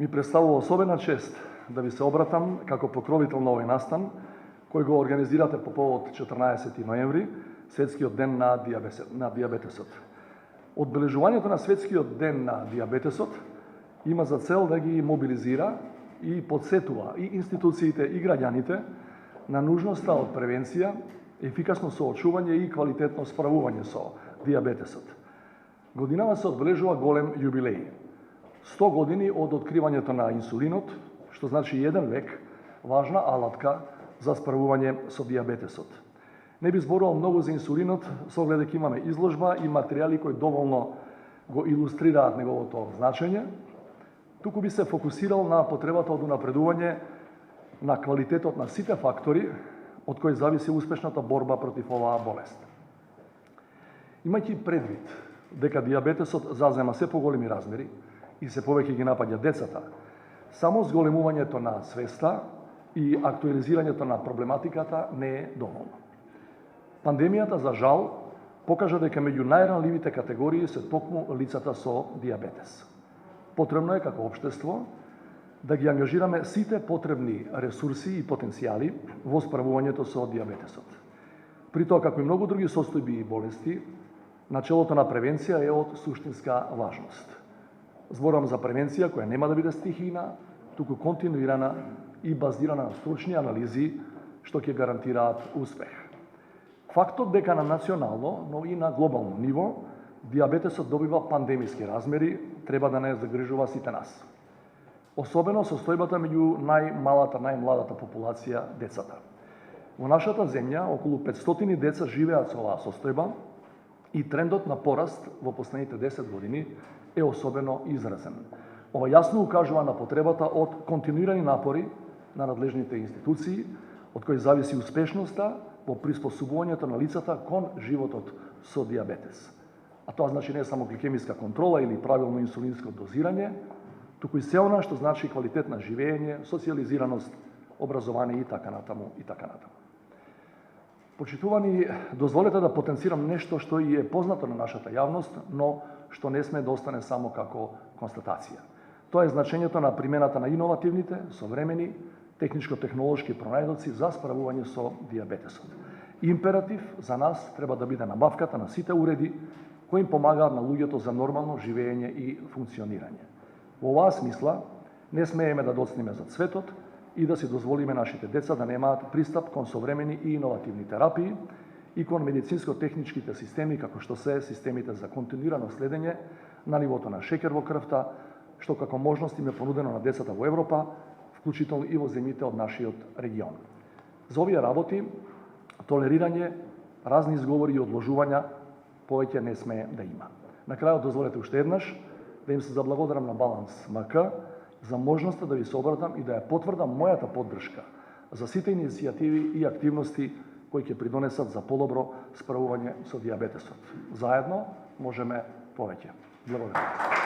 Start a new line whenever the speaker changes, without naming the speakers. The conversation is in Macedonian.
Ми представува особена чест да ви се обратам како покровител на овој настан, кој го организирате по повод 14 ноември, Светскиот ден на дијабетесот. Одбележувањето на Светскиот ден на дијабетесот има за цел да ги мобилизира и подсетува и институциите и граѓаните на нужноста од превенција, ефикасно соочување и квалитетно справување со дијабетесот. Годинава се одбележува голем јубилеј. 100 години од откривањето на инсулинот, што значи 1 век важна алатка за справување со дијабетесот. Не би зборувал многу за инсулинот, со оглед дека имаме изложба и материјали кои доволно го илустрираат неговото значење. Туку би се фокусирал на потребата од унапредување на квалитетот на сите фактори од кои зависи успешната борба против оваа болест. Имајќи предвид дека дијабетесот зазема се поголеми размери и се повеќе ги напаѓа децата, само зголемувањето на свеста и актуализирањето на проблематиката не е доволно. Пандемијата, за жал, покажа дека меѓу најранливите категории се токму лицата со дијабетес. Потребно е како општество да ги ангажираме сите потребни ресурси и потенцијали во справувањето со дијабетесот. При тоа, како и многу други состојби и болести, начелото на превенција е од суштинска важност. Зборам за превенција која нема да биде стихийна, туку континуирана и базирана на стручни анализи што ќе гарантираат успех. Фактот дека на национално, но и на глобално ниво дијабетесот добива пандемиски размери треба да не загрижува сите нас. Особено состојбата меѓу најмладата популација, децата. Во нашата земја околу 500 деца живеат со оваа состојба и трендот на пораст во последните 10 години е особено изразен. Ова јасно укажува на потребата од континуирани напори на надлежните институции, од кои зависи успешноста во приспособувањето на лицата кон животот со дијабетес. А тоа значи не само гликемиска контрола или правилно инсулинско дозирање, туку и се она што значи квалитет на живење, социјализираност, образование и така натаму и така натаму. Почитувани, дозволете да потенцирам нешто што и е познато на нашата јавност, но што не сме да остане само како констатација. Тоа е значењето на примената на иновативните, современи, техничко-технолошки пронајдоци за справување со дијабетесот. Императив за нас треба да биде набавката на сите уреди кои им помагаат на луѓето за нормално живење и функционирање. Во оваа смисла, не смееме да доцниме за цветот и да си дозволиме нашите деца да немаат пристап кон современи и иновативни терапии и кон медицинско-техничките системи, како што се системите за континуирано следење на нивото на шекер во крвта, што како можност им е понудено на децата во Европа, вклучително и во земјите од нашиот регион. За овие работи, толерирање, разни изговори и одложувања повеќе не смее да има. На крајот дозволете уште еднаш да им се заблагодарам на Баланс МК за можноста да ви се обратам и да ја потврдам мојата поддршка за сите иницијативи и активности кои ќе придонесат за подобро справување со дијабетесот. Заедно можеме повеќе. Благодарам.